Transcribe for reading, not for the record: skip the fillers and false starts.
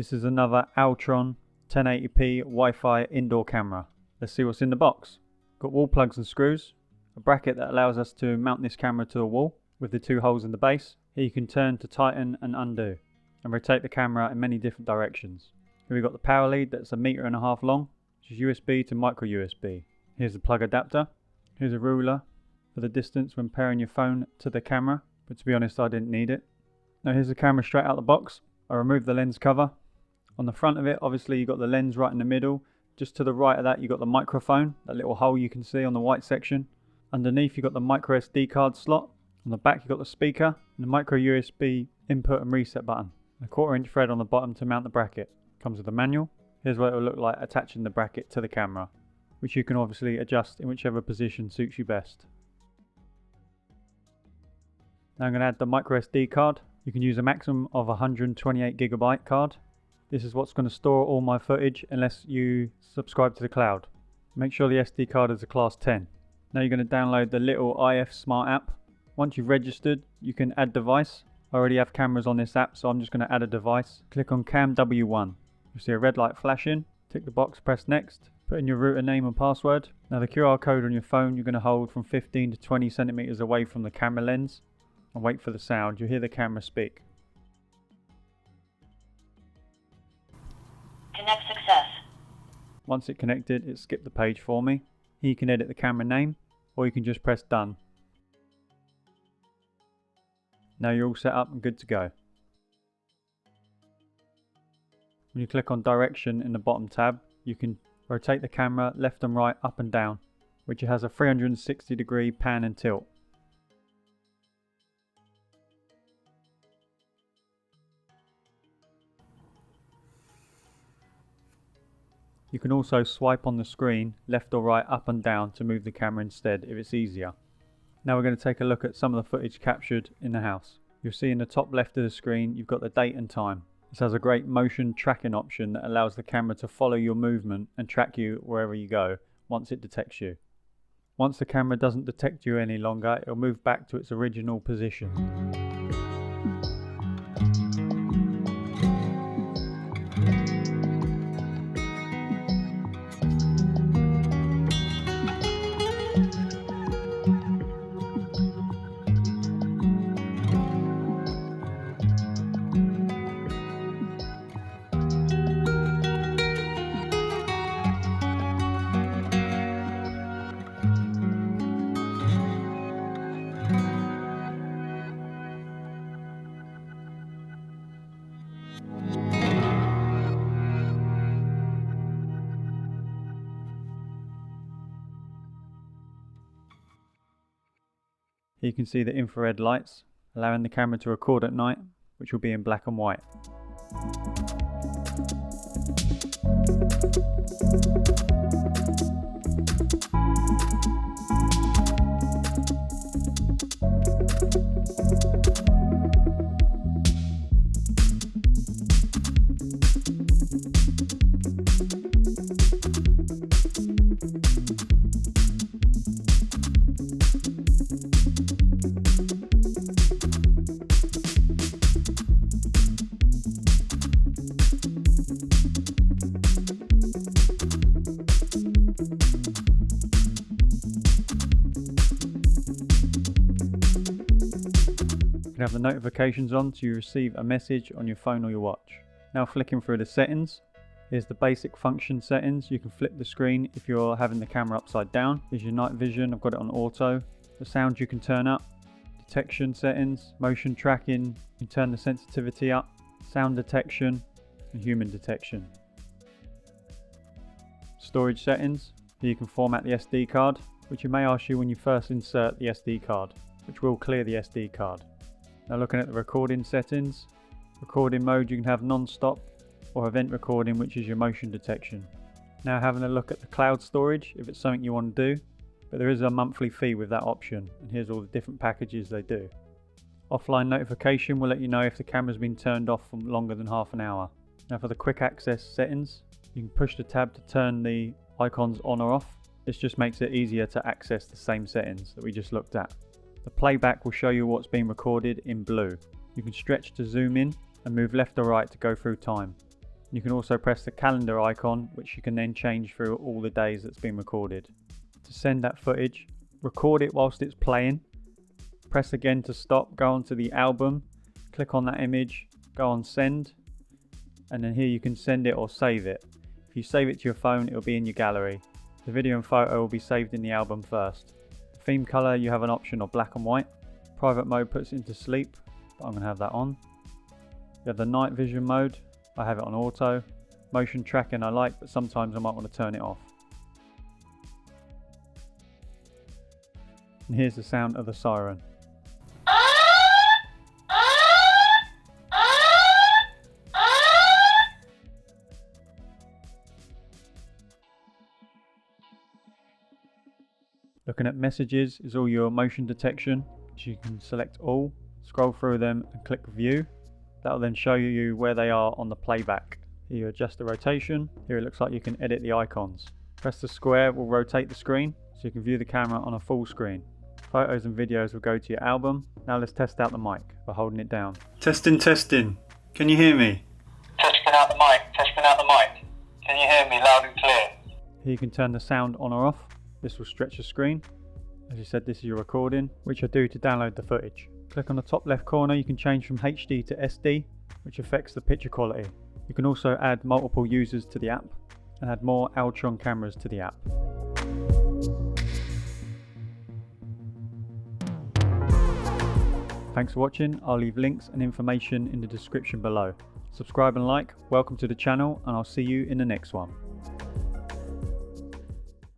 This is another Owltron 1080p Wi-Fi indoor camera. Let's see what's in the box. Got wall plugs and screws, a bracket that allows us to mount this camera to a wall with the two holes in the base. Here you can turn to tighten and undo and rotate the camera in many different directions. Here we've got the power lead that's 1.5 meters long, which is USB to micro USB. Here's the plug adapter. Here's a ruler for the distance when pairing your phone to the camera, but to be honest I didn't need it. Now here's the camera straight out the box. I removed the lens cover. On the front of it, obviously you've got the lens right in the middle. Just to the right of that you've got the microphone, that little hole you can see on the white section. Underneath you've got the micro SD card slot. On the back you've got the speaker and the micro USB input and reset button. A 1/4 inch thread on the bottom to mount the bracket. Comes with a manual. Here's what it will look like attaching the bracket to the camera, which you can obviously adjust in whichever position suits you best. Now I'm going to add the micro SD card. You can use a maximum of 128GB card. This is what's going to store all my footage unless you subscribe to the cloud. Make sure the SD card is a class 10. Now you're going to download the little IF Smart app. Once you've registered, you can add device. I already have cameras on this app, so I'm just going to add a device. Click on Cam W1. You'll see a red light flashing. Tick the box, press next. Put in your router name and password. Now the QR code on your phone you're going to hold from 15 to 20 centimeters away from the camera lens and wait for the sound. You'll hear the camera speak. Connect success. Once it connected, it skipped the page for me. Here you can edit the camera name, or you can just press done. Now you're all set up and good to go. When you click on direction in the bottom tab, you can rotate the camera left and right, up and down, which has a 360-degree pan and tilt. You can also swipe on the screen left or right, up and down to move the camera instead if it's easier. Now we're going to take a look at some of the footage captured in the house. You'll see in the top left of the screen you've got the date and time. This has a great motion tracking option that allows the camera to follow your movement and track you wherever you go once it detects you. Once the camera doesn't detect you any longer, it'll move back to its original position. Here you can see the infrared lights, allowing the camera to record at night, which will be in black and white. You can have the notifications on so you receive a message on your phone or your watch. Now flicking through the settings, here's the basic function settings. You can flip the screen if you're having the camera upside down. Here's your night vision, I've got it on auto. The sounds you can turn up, detection settings, motion tracking, you can turn the sensitivity up, sound detection and human detection. Storage settings, here you can format the SD card, which you may ask you when you first insert the SD card, which will clear the SD card. Now looking at the recording settings, recording mode you can have non-stop or event recording, which is your motion detection. Now having a look at the cloud storage if it's something you want to do, but there is a monthly fee with that option, and here's all the different packages they do. Offline notification will let you know if the camera's been turned off for longer than half an hour. Now for the quick access settings, you can push the tab to turn the icons on or off. This just makes it easier to access the same settings that we just looked at. The playback will show you what's been recorded in blue. You can stretch to zoom in and move left or right to go through time. You can also press the calendar icon, which you can then change through all the days that's been recorded. To send that footage, record it whilst it's playing, press again to stop, go onto the album, click on that image, go on send, and then here you can send it or save it. If you save it to your phone, it will be in your gallery. The video and photo will be saved in the album first. Theme colour, you have an option of black and white. Private mode puts it into sleep, but I'm going to have that on. You have the night vision mode, I have it on auto. Motion tracking I like, but sometimes I might want to turn it off. And here's the sound of the siren. Looking at messages is all your motion detection, so you can select all, scroll through them and click view. That will then show you where they are on the playback. Here you adjust the rotation. Here it looks like you can edit the icons. Press the square will rotate the screen, so you can view the camera on a full screen. Photos and videos will go to your album. Now let's test out the mic by holding it down. Testing. Can you hear me? Testing out the mic. Can you hear me loud and clear? Here you can turn the sound on or off. This will stretch the screen. As you said, this is your recording, which I do to download the footage. Click on the top left corner, you can change from HD to SD, which affects the picture quality. You can also add multiple users to the app and add more Owltron cameras to the app. Thanks for watching. I'll leave links and information in the description below. Subscribe and like, welcome to the channel, and I'll see you in the next one.